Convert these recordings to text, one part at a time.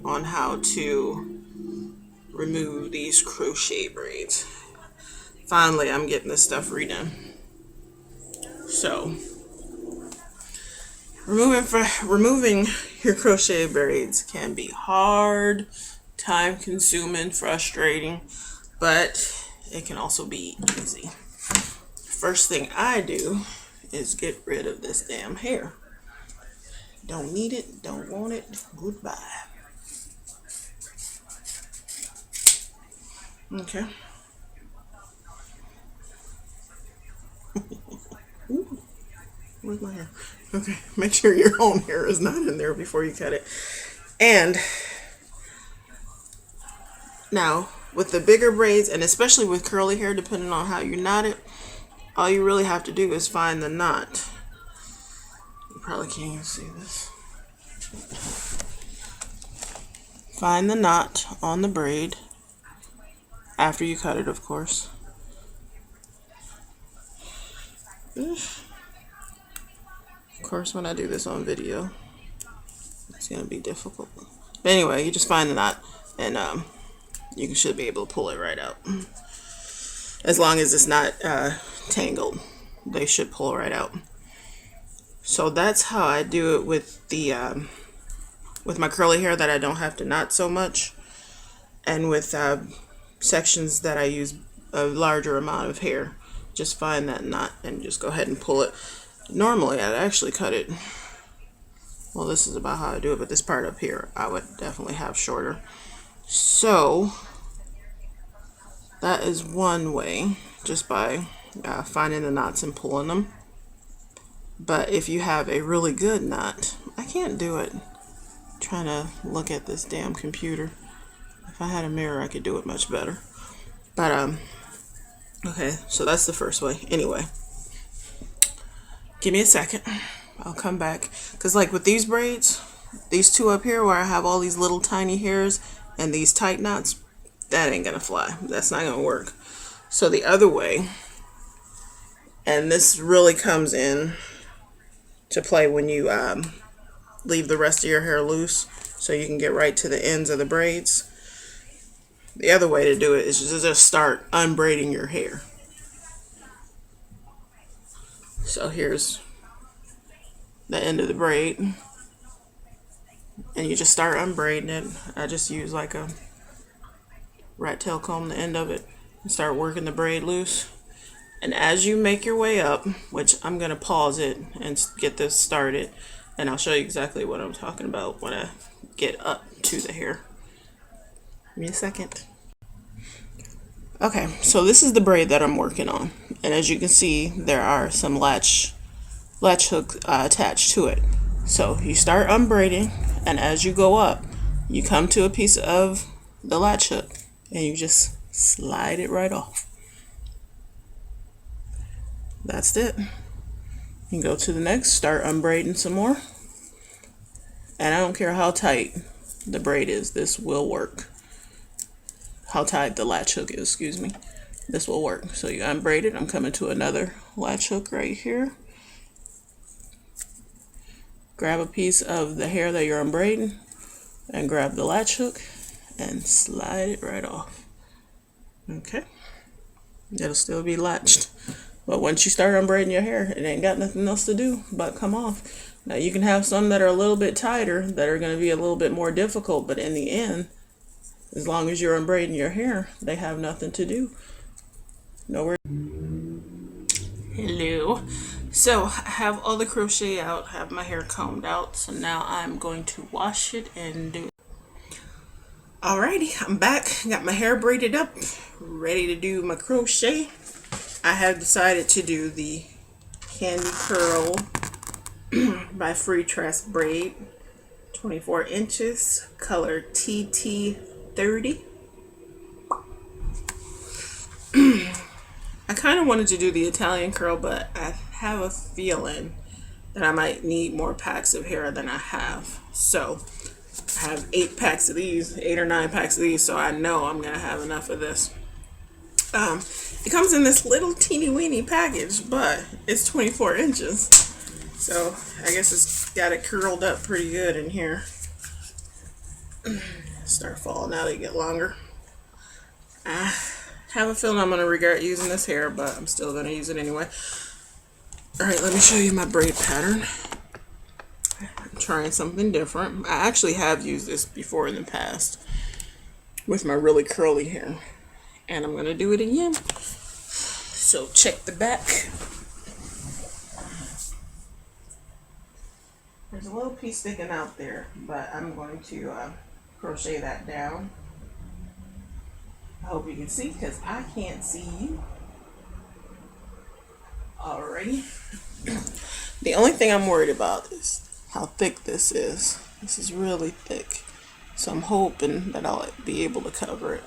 on how to remove these crochet braids. Finally, I'm getting this stuff redone. So, removing your crochet braids can be hard, time consuming, frustrating, but it can also be easy. First thing I do is get rid of this damn hair. Don't need it, don't want it, goodbye. Okay. Ooh, where's my hair? Okay, make sure your own hair is not in there before you cut it. And now, with the bigger braids, and especially with curly hair, depending on how you knot it, all you really have to do is find the knot. You probably can't even see this. Find the knot on the braid, after you cut it, of course. Of course, when I do this on video, it's going to be difficult. But anyway, you just find the knot, and you should be able to pull it right out. As long as it's not tangled, they should pull right out. So that's how I do it with the with my curly hair that I don't have to knot so much, and with sections that I use a larger amount of hair. Just find that knot and just go ahead and pull it. Normally, I'd actually cut it. Well, this is about how I do it, but this part up here, I would definitely have shorter. So that is one way, just by finding the knots and pulling them. But if you have a really good knot, I can't do it. I'm trying to look at this damn computer. If I had a mirror, I could do it much better. But okay, so that's the first way. Anyway, give me a second. I'll come back. Because like with these braids, these two up here where I have all these little tiny hairs and these tight knots, that ain't gonna fly. That's not gonna work. So the other way, and this really comes in to play when you leave the rest of your hair loose so you can get right to the ends of the braids. The other way to do it is just start unbraiding your hair. So here's the end of the braid, and you just start unbraiding it. I just use like a rat tail comb, the end of it, and start working the braid loose. And as you make your way up, which I'm going to pause it and get this started, and I'll show you exactly what I'm talking about when I get up to the hair. Give me a second. Okay, so this is the braid that I'm working on, and as you can see, there are some latch hook attached to it. So you start unbraiding, and as you go up, you come to a piece of the latch hook, and you just slide it right off. That's it. You go to the next, start unbraiding some more, and I don't care how tight the braid is, this will work. How tight the latch hook is, excuse me. This will work. So you unbraid it. I'm coming to another latch hook right here. Grab a piece of the hair that you're unbraiding and grab the latch hook and slide it right off. Okay. It'll still be latched. But once you start unbraiding your hair, it ain't got nothing else to do but come off. Now you can have some that are a little bit tighter that are going to be a little bit more difficult, but in the end, as long as you're unbraiding your hair, they have nothing to do. Nowhere. Hello. So I have all the crochet out, have my hair combed out. So now I'm going to wash it and do it. Alrighty, I'm back. Got my hair braided up, ready to do my crochet. I have decided to do the Candy Curl by Freetress Braid, 24 inches, color TT30. I kind of wanted to do the Italian curl, but I have a feeling that I might need more packs of hair than I have. So I have 8 packs of these, 8 or 9 packs of these, so I know I'm going to have enough of this. It comes in this little teeny weeny package, but it's 24 inches. So I guess it's got it curled up pretty good in here. start falling out, they get longer. I have a feeling I'm going to regret using this hair, but I'm still going to use it anyway. Alright, let me show you my braid pattern. I'm trying something different. I actually have used this before in the past with my really curly hair, and I'm going to do it again. So check the back. There's a little piece sticking out there, but I'm going to crochet that down. I hope you can see, because I can't see you. Alrighty. The only thing I'm worried about is how thick this is. This is really thick. So I'm hoping that I'll be able to cover it.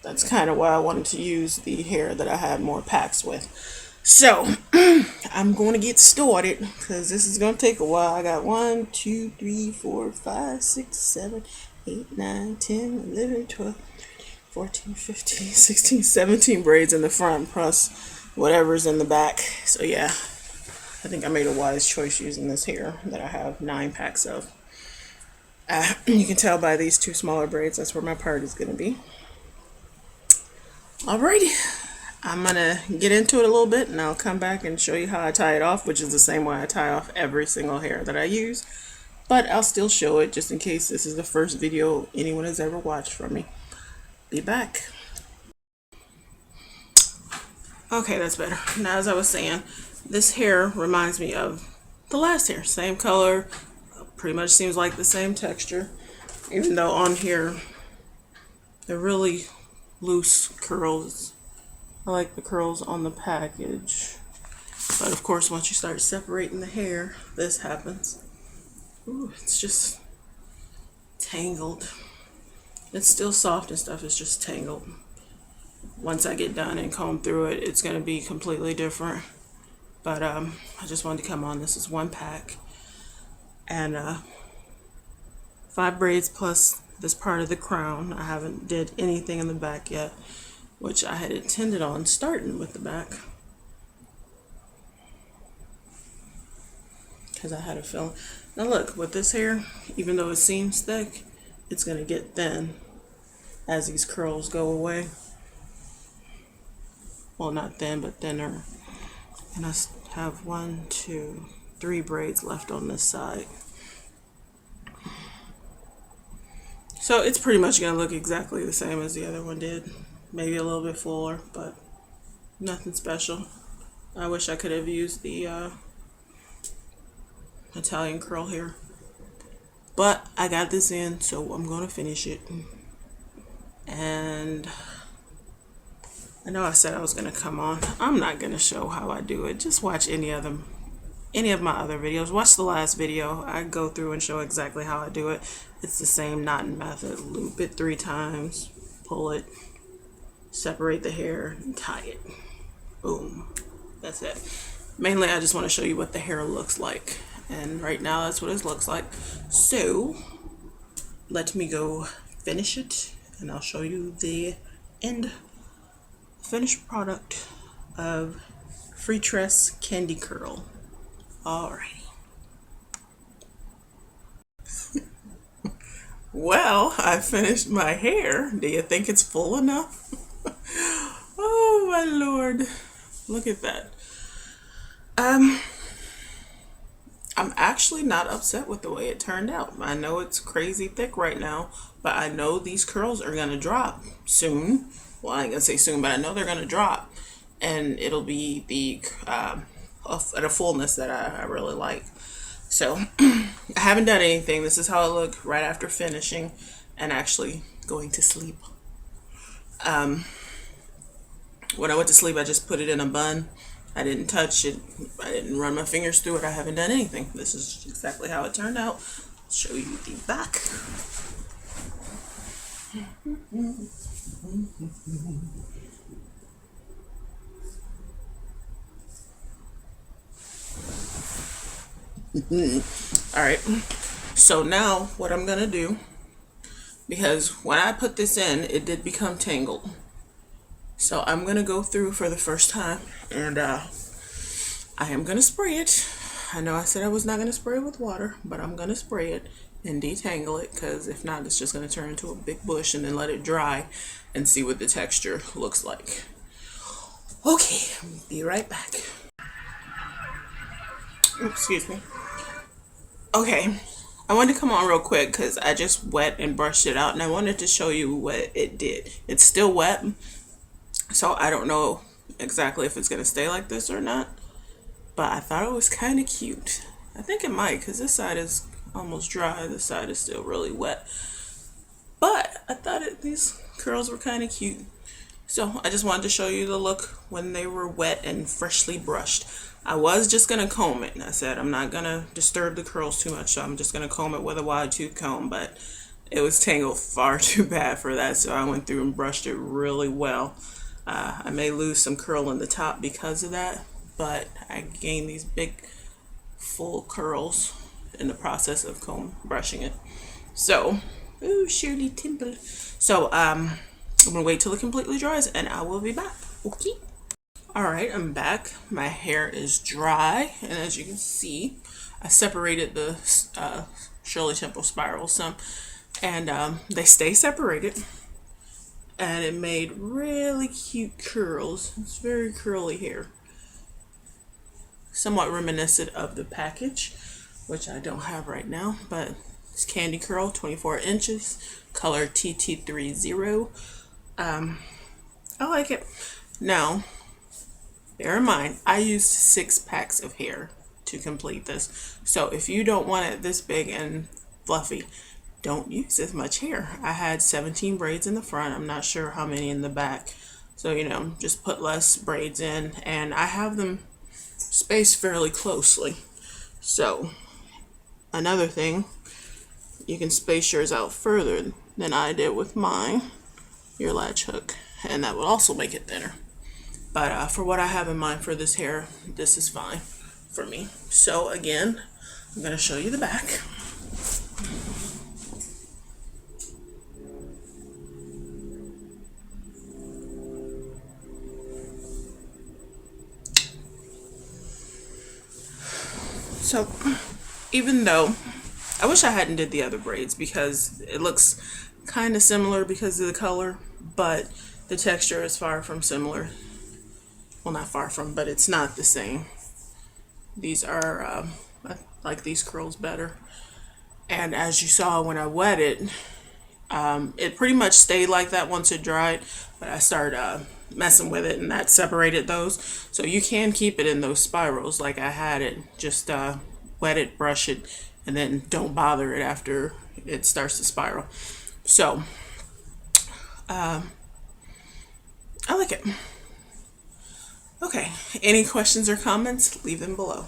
That's kind of why I wanted to use the hair that I had more packs with. So I'm going to get started, because this is going to take a while. I got 1, 2, 3, 4, 5, 6, 7, 8, 9, 10, 11, 12, 14, 15, 16, 17 braids in the front, plus whatever's in the back. So yeah, I think I made a wise choice using this hair that I have 9 packs of. You can tell by these 2 smaller braids, that's where my part is going to be. Alrighty, I'm going to get into it a little bit, and I'll come back and show you how I tie it off, which is the same way I tie off every single hair that I use. But I'll still show it just in case this is the first video anyone has ever watched from me. Be back. Okay, that's better. Now, as I was saying, this hair reminds me of the last hair. Same color, pretty much seems like the same texture, even though on here they're really loose curls. I like the curls on the package, but of course once you start separating the hair, this happens. Ooh, it's just tangled. It's still soft and stuff, it's just tangled. Once I get done and comb through it, it's going to be completely different. But I just wanted to come on. This is 1 pack, and 5 braids plus this part of the crown. I haven't did anything in the back yet, which I had intended on starting with the back, because I had a feeling. Now look, with this hair, even though it seems thick, it's going to get thin as these curls go away. Well, not thin, but thinner. And I have 1, 2, 3 braids left on this side. So it's pretty much going to look exactly the same as the other one did. Maybe a little bit fuller, but nothing special. I wish I could have used the Italian curl here. But I got this in, so I'm going to finish it. And I know I said I was going to come on. I'm not going to show how I do it. Just watch any of my other videos. Watch the last video. I go through and show exactly how I do it. It's the same knotting method. Loop it 3 times, pull it, separate the hair, and tie it. Boom. That's it. Mainly I just want to show you what the hair looks like. And right now that's what it looks like. So let me go finish it, and I'll show you the end finished product of Freetress Candy Curl. Alrighty. Well, I finished my hair. Do you think it's full enough? Oh my lord. Look at that. I'm actually not upset with the way it turned out. I know it's crazy thick right now, but I know these curls are going to drop soon. Well, I ain't going to say soon, but I know they're going to drop. And it'll be the at a fullness that I really like. So I haven't done anything. This is how it looked right after finishing and actually going to sleep. When I went to sleep, I just put it in a bun. I didn't touch it. I didn't run my fingers through it. I haven't done anything. This is exactly how it turned out. I'll show you the back. Alright, so now what I'm gonna do, because when I put this in, it did become tangled, so I'm gonna go through for the first time, and I am gonna spray it. I know I said I was not gonna spray it with water, but I'm gonna spray it, and detangle it, because if not, it's just going to turn into a big bush, and then let it dry and see what the texture looks like. Okay, be right back. Oops, excuse me. Okay, I wanted to come on real quick because I just wet and brushed it out, and I wanted to show you what it did. It's still wet, so I don't know exactly if it's going to stay like this or not, but I thought it was kind of cute. I think it might, because this side is almost dry, this side is still really wet, but I thought these curls were kind of cute. So I just wanted to show you the look when they were wet and freshly brushed. I was just going to comb it, and I said I'm not going to disturb the curls too much, so I'm just going to comb it with a wide tooth comb, but it was tangled far too bad for that, so I went through and brushed it really well. I may lose some curl in the top because of that, but I gained these big full curls in the process of comb brushing it. So, ooh, Shirley Temple. So, I'm gonna wait till it completely dries and I will be back. Okay. Alright, I'm back. My hair is dry, and as you can see, I separated the Shirley Temple spirals some, and they stay separated, and it made really cute curls. It's very curly hair, somewhat reminiscent of the package, which I don't have right now, but it's Candy Curl, 24 inches, color TT30. I like it. Now, bear in mind, I used 6 packs of hair to complete this. So if you don't want it this big and fluffy, don't use as much hair. I had 17 braids in the front. I'm not sure how many in the back. So, you know, just put less braids in, and I have them spaced fairly closely. So, another thing, you can space yours out further than I did with mine, your latch hook, and that will also make it thinner. But for what I have in mind for this hair, this is fine for me. So again, I'm going to show you the back. So even though I wish I hadn't did the other braids, because it looks kind of similar because of the color, but the texture is far from similar. Well, not far from, but it's not the same. These are, I like these curls better. And as you saw when I wet it, it pretty much stayed like that once it dried, but I started messing with it, and that separated those. So you can keep it in those spirals like I had it. Just wet it, brush it, and then don't bother it after it starts to spiral. So I like it. Okay, any questions or comments, leave them below.